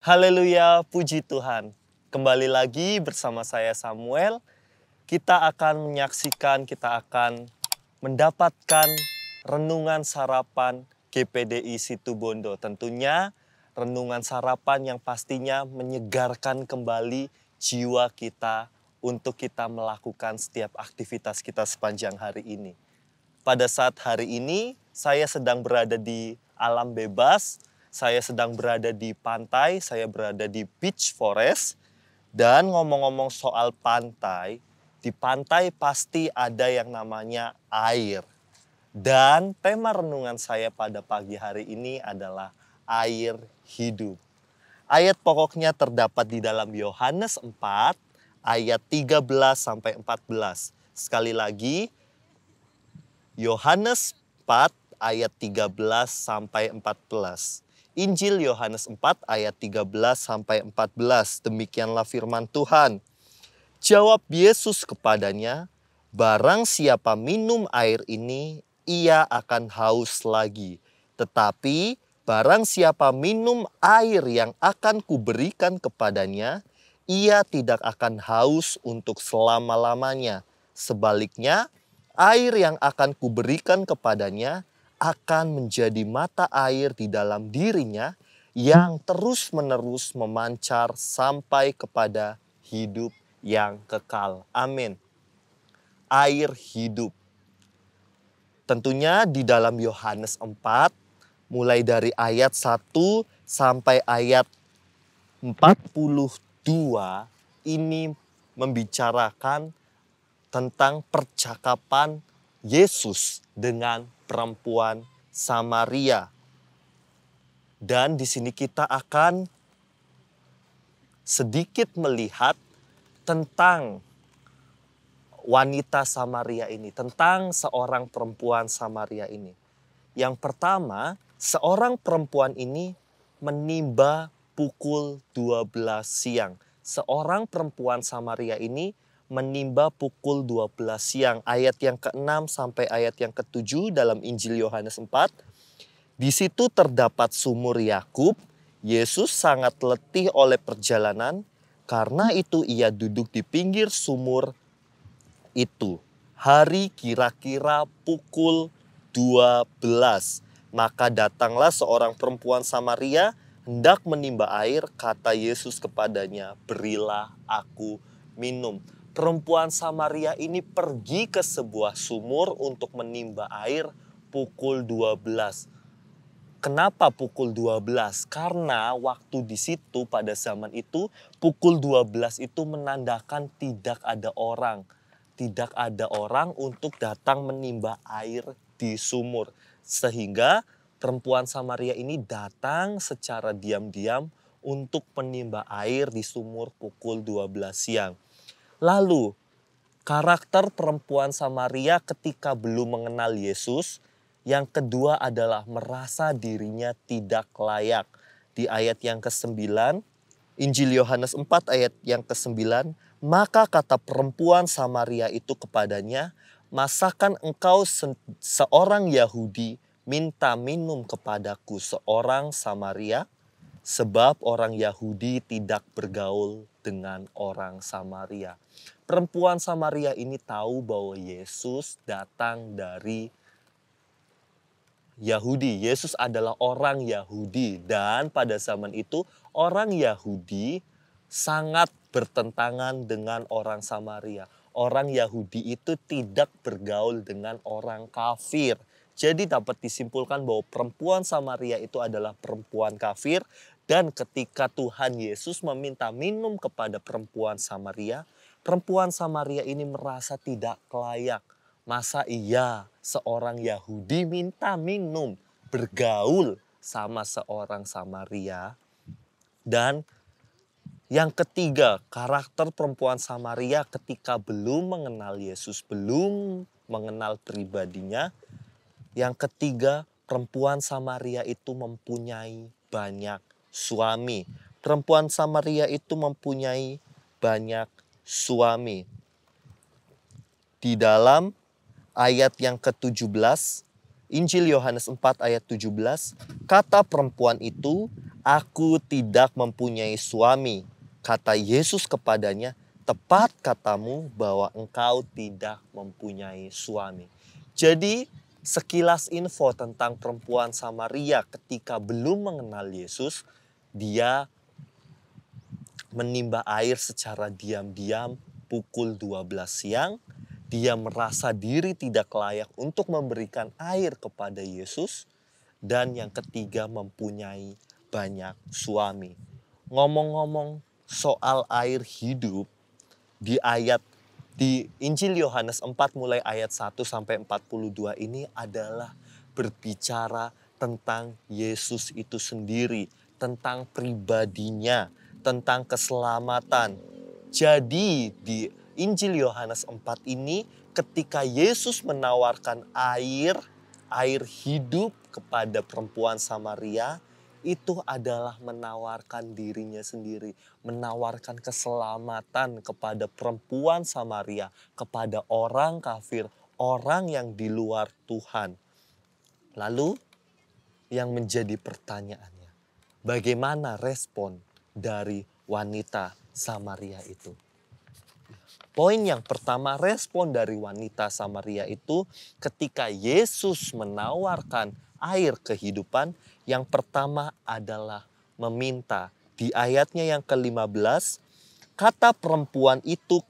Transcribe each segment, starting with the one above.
Haleluya, puji Tuhan. Kembali lagi bersama saya Samuel. Kita akan menyaksikan, kita akan mendapatkan renungan sarapan GPDI Situbondo. Tentunya renungan sarapan yang pastinya menyegarkan kembali jiwa kita untuk kita melakukan setiap aktivitas kita sepanjang hari ini. Pada saat hari ini saya sedang berada di alam bebas, saya sedang berada di pantai, saya berada di beach forest. Dan ngomong-ngomong soal pantai, di pantai pasti ada yang namanya air. Dan tema renungan saya pada pagi hari ini adalah air hidup. Ayat pokoknya terdapat di dalam Yohanes 4 ayat 13 sampai 14. Sekali lagi, Yohanes 4 ayat 13 sampai 14. Injil Yohanes 4 ayat 13 sampai 14. Demikianlah firman Tuhan. Jawab Yesus kepadanya, "Barang siapa minum air ini, ia akan haus lagi. Tetapi barang siapa minum air yang akan kuberikan kepadanya, ia tidak akan haus untuk selama-lamanya. Sebaliknya, air yang akan kuberikan kepadanya akan menjadi mata air di dalam dirinya yang terus-menerus memancar sampai kepada hidup yang kekal." Amin. Air hidup. Tentunya di dalam Yohanes 4, mulai dari ayat 1 sampai ayat 42, ini membicarakan tentang percakapan Yesus dengan perempuan Samaria. Dan di sini kita akan sedikit melihat tentang wanita Samaria ini, tentang seorang perempuan Samaria ini. Yang pertama, seorang perempuan ini menimba pukul 12 siang. Seorang perempuan Samaria ini menimba pukul 12 siang. Ayat yang ke-6 sampai ayat yang ke-7 dalam Injil Yohanes 4. Di situ terdapat sumur Yakub. Yesus sangat letih oleh perjalanan. Karena itu ia duduk di pinggir sumur itu. Hari kira-kira pukul 12. Maka datanglah seorang perempuan Samaria hendak menimba air. Kata Yesus kepadanya, "Berilah aku minum." Perempuan Samaria ini pergi ke sebuah sumur untuk menimba air pukul 12. Kenapa pukul 12? Karena waktu di situ pada zaman itu pukul 12 itu menandakan tidak ada orang. Tidak ada orang untuk datang menimba air di sumur. Sehingga perempuan Samaria ini datang secara diam-diam untuk menimba air di sumur pukul 12 siang. Lalu karakter perempuan Samaria ketika belum mengenal Yesus, yang kedua adalah merasa dirinya tidak layak. Di ayat yang ke-9, Injil Yohanes 4 ayat yang ke-9, maka kata perempuan Samaria itu kepadanya, "Masakan engkau seorang Yahudi minta minum kepadaku seorang Samaria?" Sebab orang Yahudi tidak bergaul dengan orang Samaria. Perempuan Samaria ini tahu bahwa Yesus datang dari Yahudi. Yesus adalah orang Yahudi. Dan pada zaman itu orang Yahudi sangat bertentangan dengan orang Samaria. Orang Yahudi itu tidak bergaul dengan orang kafir. Jadi dapat disimpulkan bahwa perempuan Samaria itu adalah perempuan kafir. Dan ketika Tuhan Yesus meminta minum kepada perempuan Samaria ini merasa tidak layak. Masa iya seorang Yahudi minta minum, bergaul sama seorang Samaria? Dan yang ketiga, karakter perempuan Samaria ketika belum mengenal Yesus, belum mengenal pribadinya. Yang ketiga, perempuan Samaria itu mempunyai banyak suami. Perempuan Samaria itu mempunyai banyak suami. Di dalam ayat yang ke-17, Injil Yohanes 4 ayat 17, kata perempuan itu, "Aku tidak mempunyai suami." Kata Yesus kepadanya, "Tepat katamu bahwa engkau tidak mempunyai suami." Jadi sekilas info tentang perempuan Samaria ketika belum mengenal Yesus, dia menimba air secara diam-diam pukul 12 siang. Dia merasa diri tidak layak untuk memberikan air kepada Yesus. Dan yang ketiga, mempunyai banyak suami. Ngomong-ngomong soal air hidup, di Injil Yohanes 4 mulai ayat 1 sampai 42 ini adalah berbicara tentang Yesus itu sendiri, tentang pribadinya, tentang keselamatan. Jadi di Injil Yohanes 4 ini ketika Yesus menawarkan air hidup kepada perempuan Samaria, itu adalah menawarkan dirinya sendiri, menawarkan keselamatan kepada perempuan Samaria, kepada orang kafir, orang yang di luar Tuhan. Lalu yang menjadi pertanyaannya, bagaimana respon dari wanita Samaria itu? Poin yang pertama, respon dari wanita Samaria itu ketika Yesus menawarkan air kehidupan, yang pertama adalah meminta. Di ayatnya yang ke-15, kata perempuan itu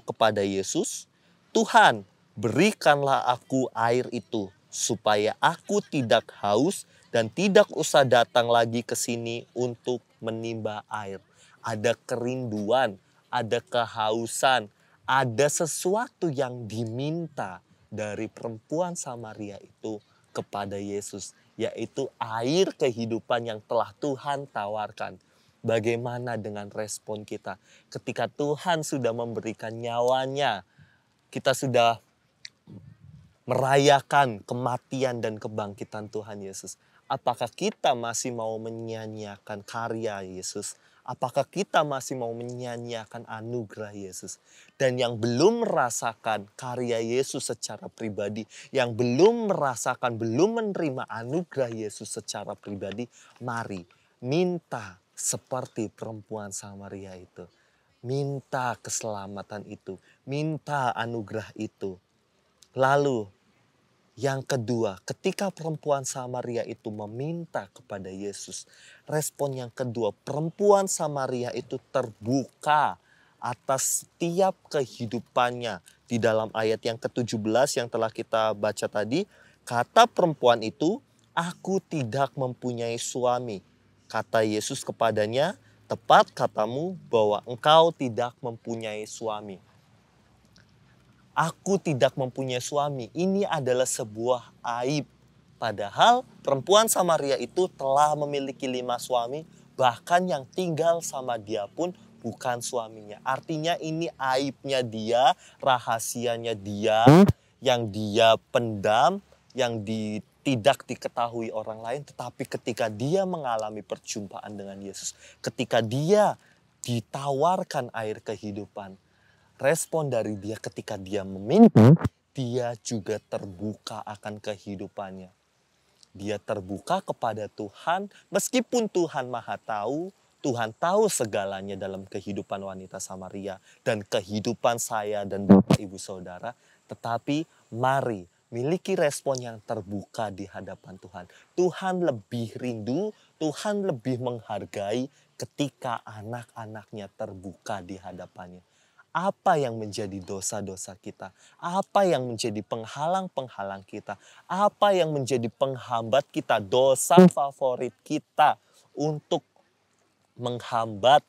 kepada Yesus, "Tuhan, berikanlah aku air itu, supaya aku tidak haus dan tidak usah datang lagi ke sini untuk menimba air." Ada kerinduan, ada kehausan, ada sesuatu yang diminta dari perempuan Samaria itu kepada Yesus, yaitu air kehidupan yang telah Tuhan tawarkan. Bagaimana dengan respon kita ketika Tuhan sudah memberikan nyawanya, kita sudah merayakan kematian dan kebangkitan Tuhan Yesus? Apakah kita masih mau menyia-nyiakan karya Yesus? Apakah kita masih mau menyia-nyiakan anugerah Yesus? Dan yang belum merasakan karya Yesus secara pribadi, yang belum merasakan, belum menerima anugerah Yesus secara pribadi, mari minta seperti perempuan Samaria itu. Minta keselamatan itu, minta anugerah itu. Lalu yang kedua, ketika perempuan Samaria itu meminta kepada Yesus, respon yang kedua, perempuan Samaria itu terbuka atas setiap kehidupannya. Di dalam ayat yang ke-17 yang telah kita baca tadi, kata perempuan itu, "Aku tidak mempunyai suami." Kata Yesus kepadanya, "Tepat katamu bahwa engkau tidak mempunyai suami." Aku tidak mempunyai suami. Ini adalah sebuah aib. Padahal perempuan Samaria itu telah memiliki 5 suami. Bahkan yang tinggal sama dia pun bukan suaminya. Artinya ini aibnya dia, rahasianya dia, yang dia pendam, yang tidak diketahui orang lain. Tetapi ketika dia mengalami perjumpaan dengan Yesus, ketika dia ditawarkan air kehidupan, respon dari dia ketika dia meminta, dia juga terbuka akan kehidupannya. Dia terbuka kepada Tuhan, meskipun Tuhan Maha Tahu, Tuhan tahu segalanya dalam kehidupan wanita Samaria dan kehidupan saya dan Bapak Ibu Saudara. Tetapi mari miliki respon yang terbuka di hadapan Tuhan. Tuhan lebih rindu, Tuhan lebih menghargai ketika anak-anaknya terbuka di hadapannya. Apa yang menjadi dosa-dosa kita? Apa yang menjadi penghalang-penghalang kita? Apa yang menjadi penghambat kita? Dosa favorit kita untuk menghambat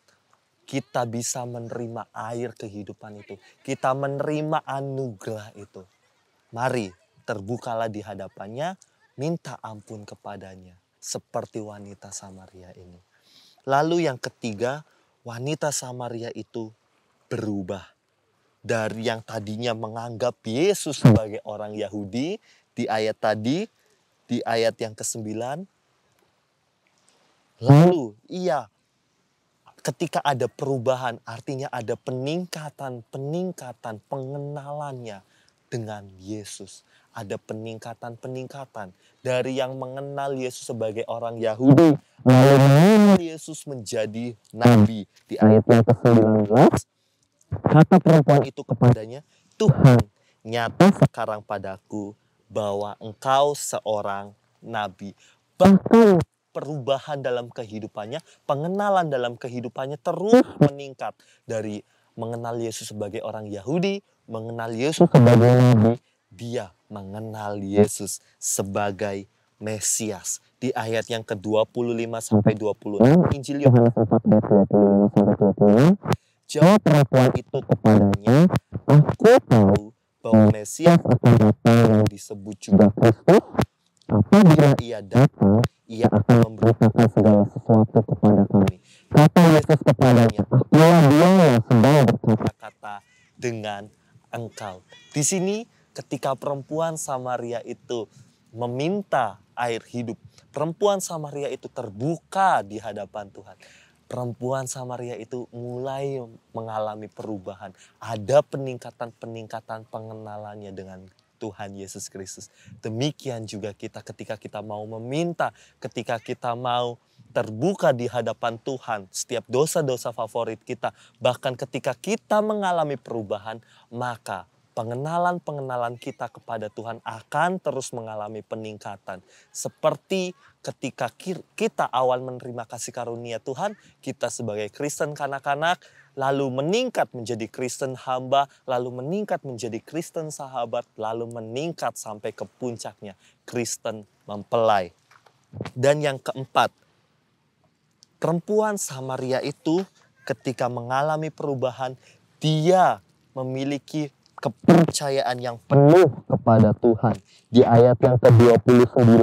kita bisa menerima air kehidupan itu. Kita menerima anugerah itu. Mari terbukalah di hadapannya, minta ampun kepadanya. Seperti wanita Samaria ini. Lalu yang ketiga, wanita Samaria itu berubah. Dari yang tadinya menganggap Yesus sebagai orang Yahudi di ayat tadi, di ayat yang ke-9. Lalu ketika ada perubahan, artinya ada peningkatan pengenalannya dengan Yesus. Ada peningkatan-peningkatan dari yang mengenal Yesus sebagai orang Yahudi, lalu mengenal Yesus menjadi nabi. Di ayat yang ke-19, kata perempuan itu kepadanya, Tuhan, nyata sekarang padaku bahwa engkau seorang nabi. Bahkan perubahan dalam kehidupannya, pengenalan dalam kehidupannya terus meningkat. Dari mengenal Yesus sebagai orang Yahudi, mengenal Yesus sebagai nabi, dia mengenal Yesus sebagai Mesias. Di ayat yang ke-25 sampai 26, Injil Yohanes 4 ayat 25 sampai 26, jawab perempuan itu kepadanya, aku tahu bahwa Mesias akan datang yang disebut juga Kristus. Apabila ia datang, ia akan memberitakan segala sesuatu kepada kami. Kata Yesus kepadanya, akulah dia yang sedang berkata-kata dengan engkau. Di sini ketika perempuan Samaria itu meminta air hidup, perempuan Samaria itu terbuka di hadapan Tuhan. Perempuan Samaria itu mulai mengalami perubahan. Ada peningkatan-peningkatan pengenalannya dengan Tuhan Yesus Kristus. Demikian juga kita ketika kita mau meminta, ketika kita mau terbuka di hadapan Tuhan, setiap dosa-dosa favorit kita, bahkan ketika kita mengalami perubahan, maka pengenalan-pengenalan kita kepada Tuhan akan terus mengalami peningkatan. Seperti ketika kita awal menerima kasih karunia Tuhan, kita sebagai Kristen kanak-kanak, lalu meningkat menjadi Kristen hamba, lalu meningkat menjadi Kristen sahabat, lalu meningkat sampai ke puncaknya, Kristen mempelai. Dan yang keempat, perempuan Samaria itu ketika mengalami perubahan, dia memiliki kepercayaan yang penuh kepada Tuhan. Di ayat yang ke-29,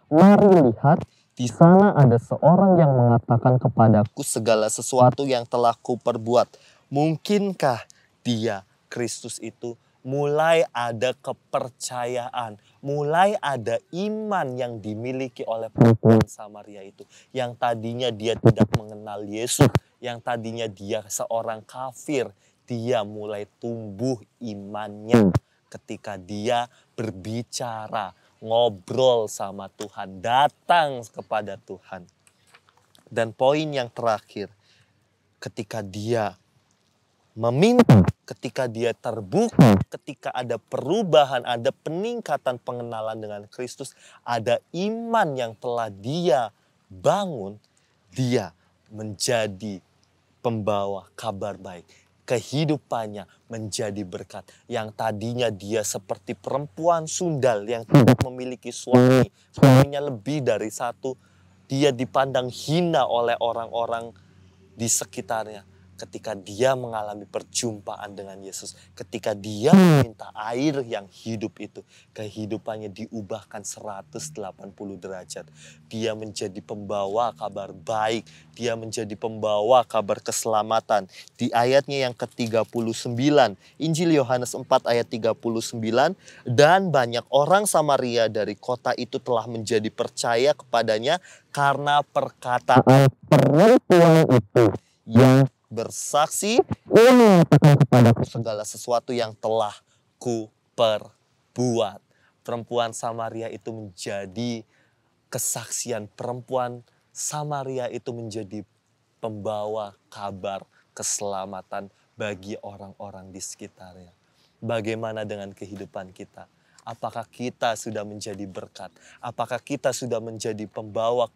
mari lihat, di sana ada seorang yang mengatakan kepadaku segala sesuatu yang telah kuperbuat. Mungkinkah dia, Kristus itu, mulai ada kepercayaan, mulai ada iman yang dimiliki oleh perempuan Samaria itu. Yang tadinya dia tidak mengenal Yesus, yang tadinya dia seorang kafir, dia mulai tumbuh imannya ketika dia berbicara, ngobrol sama Tuhan, datang kepada Tuhan. Dan poin yang terakhir, ketika dia meminta, ketika dia terbuka, ketika ada perubahan, ada peningkatan pengenalan dengan Kristus, ada iman yang telah dia bangun, dia menjadi pembawa kabar baik. Kehidupannya menjadi berkat. Yang tadinya dia seperti perempuan sundal yang tidak memiliki suami, suaminya lebih dari satu, dia dipandang hina oleh orang-orang di sekitarnya. Ketika dia mengalami perjumpaan dengan Yesus, ketika dia meminta air yang hidup itu, kehidupannya diubahkan 180 derajat. Dia menjadi pembawa kabar baik, dia menjadi pembawa kabar keselamatan. Di ayatnya yang ke-39, Injil Yohanes 4 ayat 39, dan banyak orang Samaria dari kota itu telah menjadi percaya kepadanya karena perkataan perempuan itu yang bersaksi, ia mengatakan kepadaku segala sesuatu yang telah ku perbuat. Perempuan Samaria itu menjadi kesaksian. Perempuan Samaria itu menjadi pembawa kabar keselamatan bagi orang-orang di sekitarnya. Bagaimana dengan kehidupan kita? Apakah kita sudah menjadi berkat? Apakah kita sudah menjadi pembawa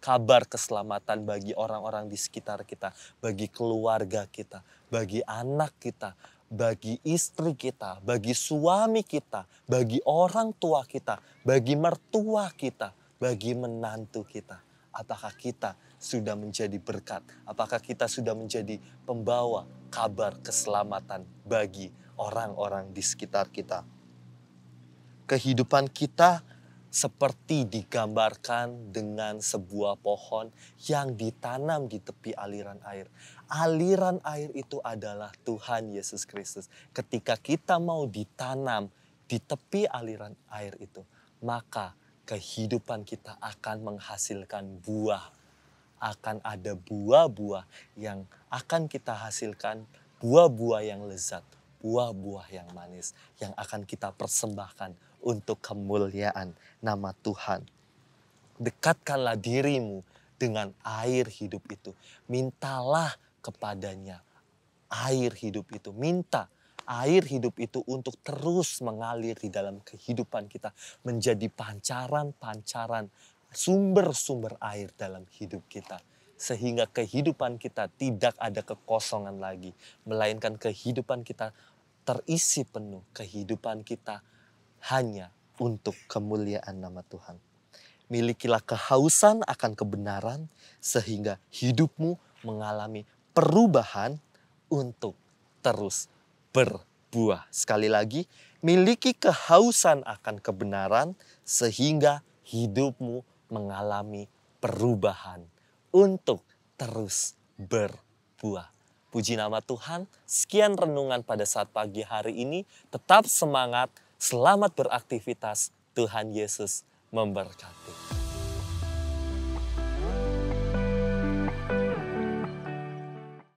kabar keselamatan bagi orang-orang di sekitar kita, bagi keluarga kita, bagi anak kita, bagi istri kita, bagi suami kita, bagi orang tua kita, bagi mertua kita, bagi menantu kita? Apakah kita sudah menjadi berkat? Apakah kita sudah menjadi pembawa kabar keselamatan bagi orang-orang di sekitar kita? Kehidupan kita seperti digambarkan dengan sebuah pohon yang ditanam di tepi aliran air. Aliran air itu adalah Tuhan Yesus Kristus. Ketika kita mau ditanam di tepi aliran air itu, maka kehidupan kita akan menghasilkan buah. Akan ada buah-buah yang akan kita hasilkan, buah-buah yang lezat, buah-buah yang manis yang akan kita persembahkan untuk kemuliaan nama Tuhan. Dekatkanlah dirimu dengan air hidup itu. Mintalah kepadanya air hidup itu. Minta air hidup itu untuk terus mengalir di dalam kehidupan kita. Menjadi pancaran-pancaran, sumber-sumber air dalam hidup kita. Sehingga kehidupan kita tidak ada kekosongan lagi. Melainkan kehidupan kita terisi penuh. Kehidupan kita hanya untuk kemuliaan nama Tuhan. Milikilah kehausan akan kebenaran sehingga hidupmu mengalami perubahan untuk terus berbuah. Sekali lagi, miliki kehausan akan kebenaran sehingga hidupmu mengalami perubahan untuk terus berbuah. Puji nama Tuhan, sekian renungan pada saat pagi hari ini. Tetap semangat, selamat beraktivitas. Tuhan Yesus memberkati.